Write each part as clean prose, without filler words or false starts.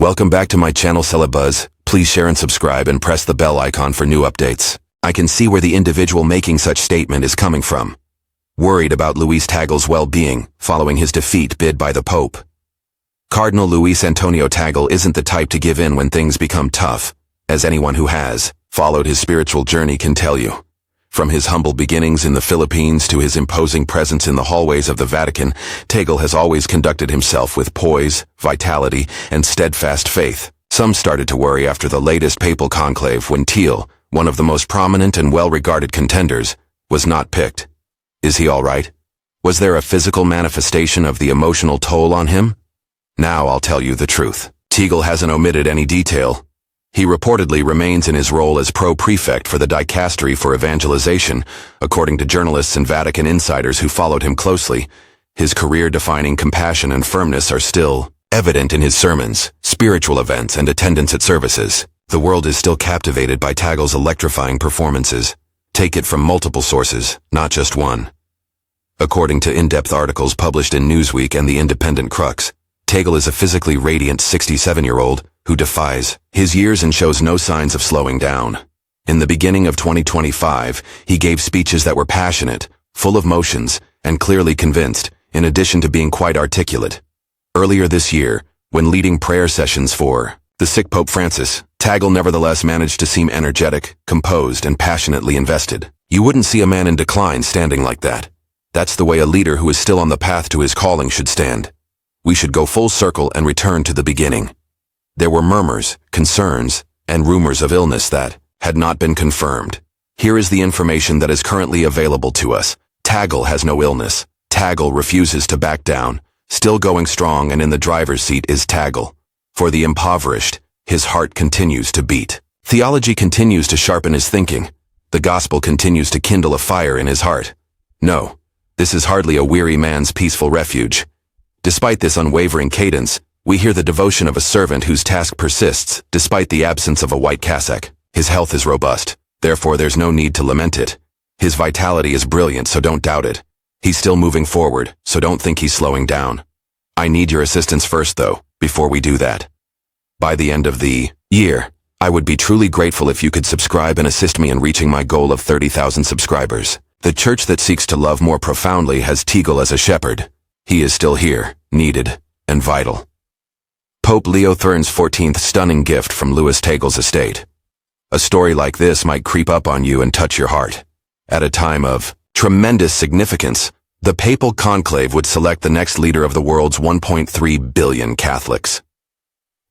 Welcome back to my channel Celebuzz. Please share and subscribe and press the bell icon for new updates. I can see where the individual making such statement is coming from. Worried about Luis Tagle's well-being following his defeat bid by the Pope. Cardinal Luis Antonio Tagle isn't the type to give in when things become tough, as anyone who has followed his spiritual journey can tell you. From his humble beginnings in the Philippines to his imposing presence in the hallways of the Vatican, Tagle has always conducted himself with poise, vitality, and steadfast faith. Some started to worry after the latest papal conclave when Tagle, one of the most prominent and well-regarded contenders, was not picked. Is he all right? Was there a physical manifestation of the emotional toll on him? Now I'll tell you the truth. Tagle hasn't omitted any detail. He reportedly remains in his role as pro-prefect for the dicastery for evangelization, according to journalists and Vatican insiders who followed him closely. His career-defining compassion and firmness are still evident in his sermons, spiritual events, and attendance at services. The world is still captivated by Tagle's electrifying performances. Take it from multiple sources, not just one. According to in-depth articles published in Newsweek and The Independent Crux, Tagle is a physically radiant 67-year-old who defies his years and shows no signs of slowing down. In the beginning of 2025, he gave speeches that were passionate, full of emotions, and clearly convinced, in addition to being quite articulate. Earlier this year, when leading prayer sessions for the sick Pope Francis, Tagle nevertheless managed to seem energetic, composed, and passionately invested. You wouldn't see a man in decline standing like that. That's the way a leader who is still on the path to his calling should stand. We should go full circle and return to the beginning. There were murmurs, concerns, and rumors of illness that had not been confirmed. Here is the information that is currently available to us. Tagle has no illness. Tagle refuses to back down. Still going strong and in the driver's seat is Tagle. For the impoverished, his heart continues to beat. Theology continues to sharpen his thinking. The gospel continues to kindle a fire in his heart. No, this is hardly a weary man's peaceful refuge. Despite this unwavering cadence, we hear the devotion of a servant whose task persists despite the absence of a white cassock. His health is robust, therefore there's no need to lament it. His vitality is brilliant, so don't doubt it. He's still moving forward, so don't think he's slowing down. I need your assistance first, though, before we do that. By the end of the year, I would be truly grateful if you could subscribe and assist me in reaching my goal of 30,000 subscribers. The church that seeks to love more profoundly has Tagle as a shepherd. He is still here, needed, and vital. Pope Leo XIV's stunning gift from Luis Tagle's estate. A story like this might creep up on you and touch your heart. At a time of tremendous significance, the papal conclave would select the next leader of the world's 1.3 billion Catholics.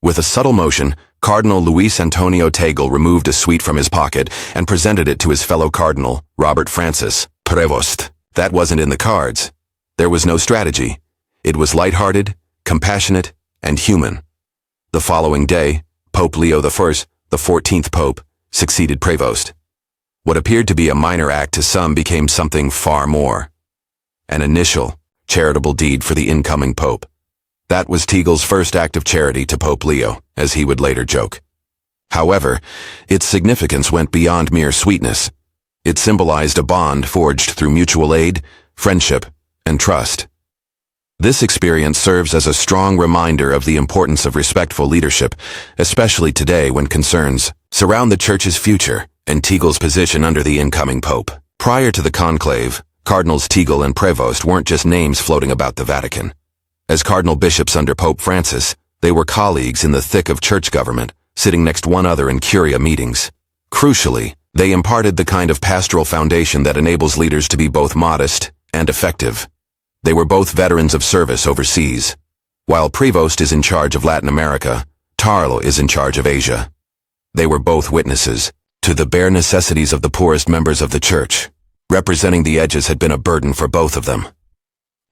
With a subtle motion, Cardinal Luis Antonio Tagle removed a sweet from his pocket and presented it to his fellow cardinal, Robert Francis Prevost. That wasn't in the cards. There was no strategy. It was lighthearted, compassionate, and human. The following day, Pope Leo I, the 14th Pope, succeeded Prevost. What appeared to be a minor act to some became something far more. An initial, charitable deed for the incoming Pope. That was Tagle's first act of charity to Pope Leo, as he would later joke. However, its significance went beyond mere sweetness. It symbolized a bond forged through mutual aid, friendship, and trust. This experience serves as a strong reminder of the importance of respectful leadership, especially today when concerns surround the Church's future and Tagle's position under the incoming Pope. Prior to the conclave, Cardinals Tagle and Prevost weren't just names floating about the Vatican. As cardinal bishops under Pope Francis, they were colleagues in the thick of church government, sitting next to one another in curia meetings. Crucially, they imparted the kind of pastoral foundation that enables leaders to be both modest and effective. They were both veterans of service overseas. While Prevost is in charge of Latin America, Tagle is in charge of Asia. They were both witnesses to the bare necessities of the poorest members of the Church. Representing the edges had been a burden for both of them.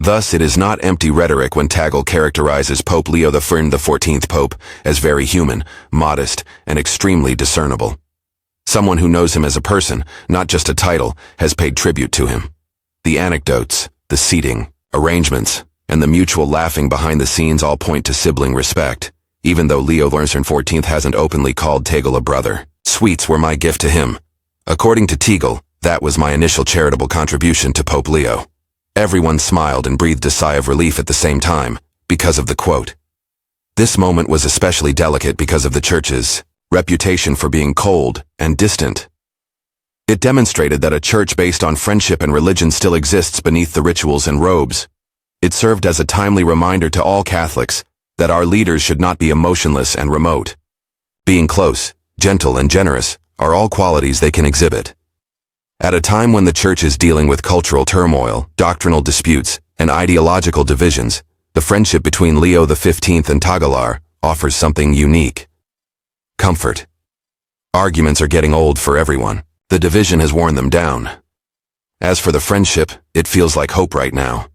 Thus, it is not empty rhetoric when Tagle characterizes Pope Leo the 14th Pope as very human, modest, and extremely discernible. Someone who knows him as a person, not just a title, has paid tribute to him. The anecdotes, the seating, arrangements, and the mutual laughing behind the scenes all point to sibling respect, even though Leo XIV hasn't openly called Tagle a brother. Sweets were my gift to him. According to Tagle, that was my initial charitable contribution to Pope Leo. Everyone smiled and breathed a sigh of relief at the same time, because of the quote. This moment was especially delicate because of the Church's reputation for being cold and distant. It demonstrated that a church based on friendship and religion still exists beneath the rituals and robes. It served as a timely reminder to all Catholics that our leaders should not be emotionless and remote. Being close, gentle, and generous are all qualities they can exhibit. At a time when the Church is dealing with cultural turmoil, doctrinal disputes, and ideological divisions, the friendship between Leo XV and Tagle offers something unique. Comfort. Arguments are getting old for everyone. The division has worn them down. As for the friendship, it feels like hope right now.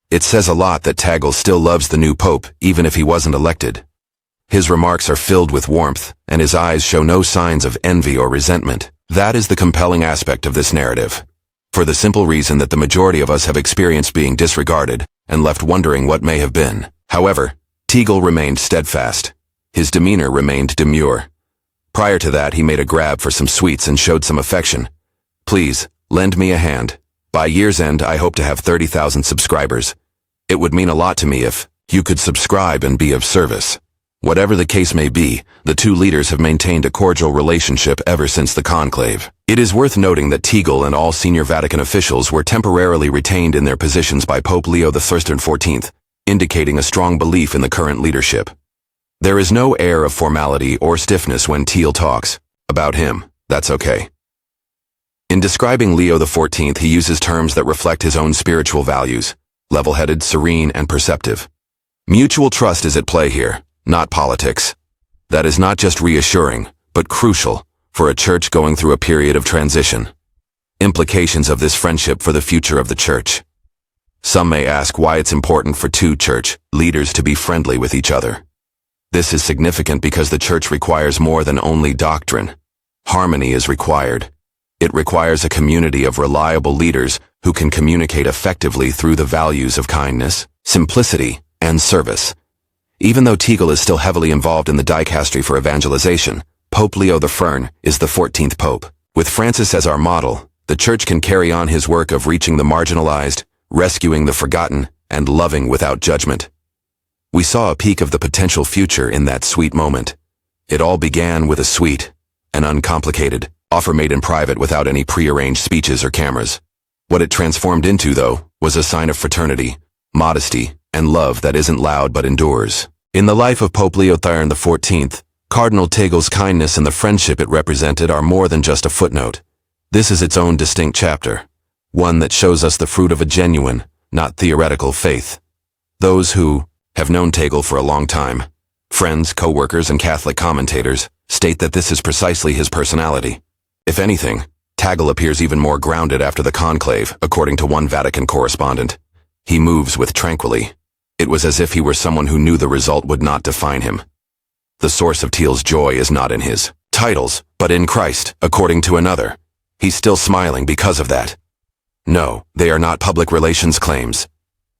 It says a lot that Tagle still loves the new pope, even if he wasn't elected. His remarks are filled with warmth, and his eyes show no signs of envy or resentment. That is the compelling aspect of this narrative, for the simple reason that the majority of us have experienced being disregarded and left wondering what may have been. However, Tagle remained steadfast. His demeanor remained demure. Prior to that, he made a grab for some sweets and showed some affection. "Please, lend me a hand. By year's end, I hope to have 30,000 subscribers. It would mean a lot to me if you could subscribe and be of service." Whatever the case may be, the two leaders have maintained a cordial relationship ever since the conclave. It is worth noting that Tagle and all senior Vatican officials were temporarily retained in their positions by Pope Leo XIV, indicating a strong belief in the current leadership. There is no air of formality or stiffness when Tagle talks. About him, that's okay. In describing Leo XIV, he uses terms that reflect his own spiritual values: level-headed, serene, and perceptive. Mutual trust is at play here, not politics. That is not just reassuring, but crucial for a church going through a period of transition. Implications of this friendship for the future of the church. Some may ask why it's important for two church leaders to be friendly with each other. This is significant because the church requires more than only doctrine. Harmony is required. It requires a community of reliable leaders who can communicate effectively through the values of kindness, simplicity, and service. Even though Tagle is still heavily involved in the dicastery for evangelization, Pope Leo XIV is the 14th Pope. With Francis as our model, the Church can carry on his work of reaching the marginalized, rescuing the forgotten, and loving without judgment. We saw a peek of the potential future in that sweet moment. It all began with a sweet and uncomplicated offer made in private without any prearranged speeches or cameras. What it transformed into, though, was a sign of fraternity, modesty, and love that isn't loud but endures. In the life of Pope Leo XIV, Cardinal Tagle's kindness and the friendship it represented are more than just a footnote. This is its own distinct chapter, one that shows us the fruit of a genuine, not theoretical faith. Those who have known Tagle for a long time, friends, co-workers, and Catholic commentators, state that this is precisely his personality. If anything, Tagle appears even more grounded after the conclave, according to one Vatican correspondent. He moves with tranquility. It was as if he were someone who knew the result would not define him. The source of Tagle's joy is not in his titles, but in Christ, according to another. He's still smiling because of that. No, they are not public relations claims.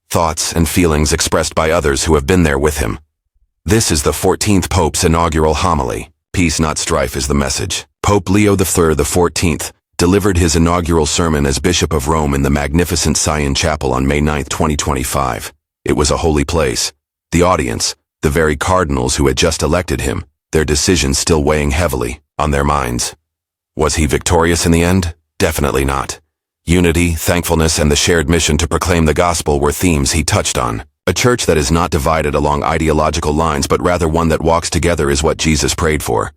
Thoughts and feelings expressed by others who have been there with him. This is the 14th Pope's inaugural homily. Peace, not strife, is the message. Pope Leo XIV delivered his inaugural sermon as Bishop of Rome in the magnificent Sion Chapel on May 9, 2025. It was a holy place. The audience, the very cardinals who had just elected him, their decisions still weighing heavily on their minds. Was he victorious in the end? Definitely not. Unity, thankfulness, and the shared mission to proclaim the gospel were themes he touched on. A church that is not divided along ideological lines but rather one that walks together is what Jesus prayed for.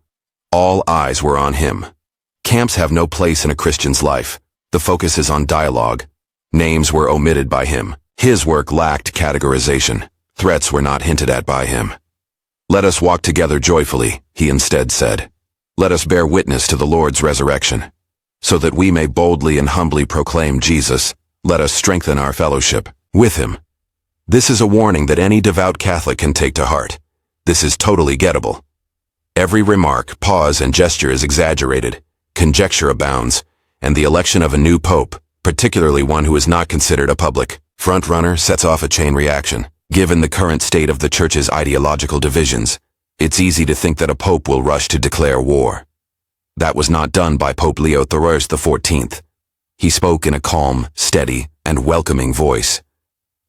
All eyes were on him. Camps have no place in a Christian's life. The focus is on dialogue. Names were omitted by him. His work lacked categorization. Threats were not hinted at by him. "Let us walk together joyfully," he instead said. "Let us bear witness to the Lord's resurrection. So that we may boldly and humbly proclaim Jesus, let us strengthen our fellowship with him." This is a warning that any devout Catholic can take to heart. This is totally gettable. Every remark, pause, and gesture is exaggerated. Conjecture abounds, and the election of a new pope, particularly one who is not considered a public front-runner, sets off a chain reaction. Given the current state of the Church's ideological divisions, it's easy to think that a pope will rush to declare war. That was not done by Pope Leo XIV. He spoke in a calm, steady, and welcoming voice.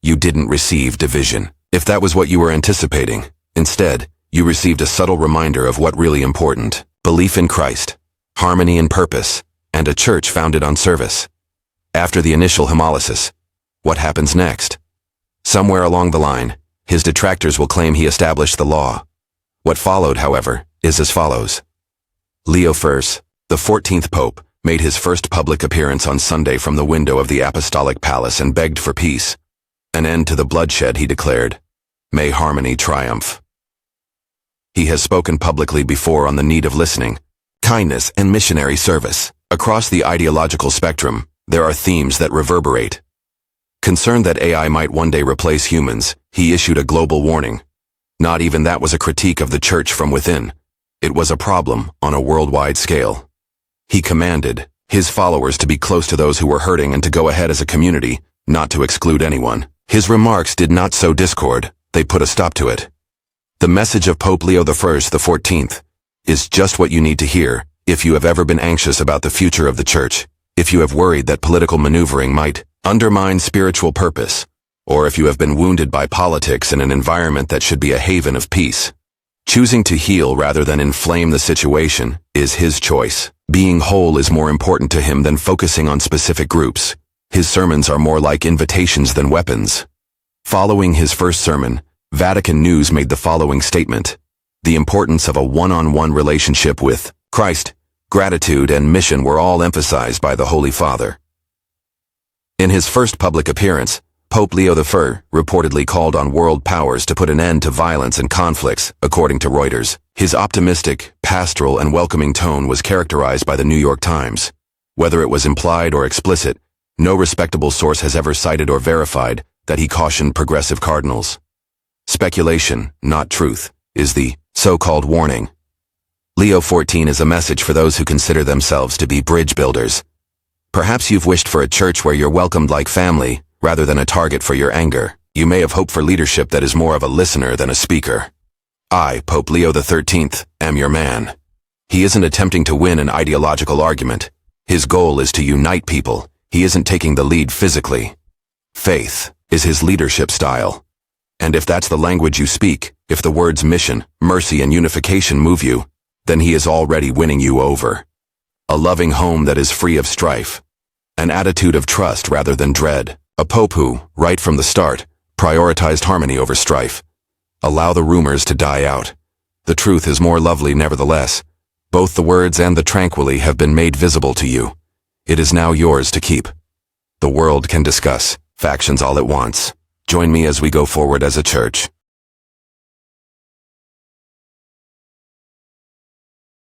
You didn't receive division. If that was what you were anticipating, Instead, you received a subtle reminder of what really important: belief in Christ, harmony and purpose, and a church founded on service. After the initial hemolysis, what happens next? Somewhere along the line, his detractors will claim he established the law. What followed, however, is as follows. Leo I, the 14th Pope, made his first public appearance on Sunday from the window of the Apostolic Palace and begged for peace. An end to the bloodshed, he declared. May harmony triumph. He has spoken publicly before on the need of listening, kindness, and missionary service. Across the ideological spectrum, there are themes that reverberate. Concerned that AI might one day replace humans, he issued a global warning. Not even that was a critique of the church from within. It was a problem on a worldwide scale. He commanded his followers to be close to those who were hurting and to go ahead as a community, not to exclude anyone. His remarks did not sow discord, they put a stop to it. The message of Pope Leo I, the 14th, is just what you need to hear if you have ever been anxious about the future of the church, if you have worried that political maneuvering might undermine spiritual purpose, or if you have been wounded by politics in an environment that should be a haven of peace. Choosing to heal rather than inflame the situation is his choice. Being whole is more important to him than focusing on specific groups. His sermons are more like invitations than weapons. Following his first sermon, Vatican News made the following statement: the importance of a one-on-one relationship with Christ, gratitude, and mission were all emphasized by the Holy Father. In his first public appearance, Pope Leo I reportedly called on world powers to put an end to violence and conflicts, according to Reuters. His optimistic, pastoral, and welcoming tone was characterized by the New York Times. Whether it was implied or explicit, no respectable source has ever cited or verified that he cautioned progressive cardinals. Speculation, not truth, is the so-called warning. Leo XIV is a message for those who consider themselves to be bridge builders. Perhaps you've wished for a church where you're welcomed like family, rather than a target for your anger. You may have hoped for leadership that is more of a listener than a speaker. I, Pope Leo XIII, am your man. He isn't attempting to win an ideological argument. His goal is to unite people. He isn't taking the lead physically. Faith is his leadership style. And if that's the language you speak, if the words mission, mercy, and unification move you, then he is already winning you over. A loving home that is free of strife. An attitude of trust rather than dread. A pope who, right from the start, prioritized harmony over strife. Allow the rumors to die out. The truth is more lovely nevertheless. Both the words and the tranquility have been made visible to you. It is now yours to keep. The world can discuss factions all at once. Join me as we go forward as a church.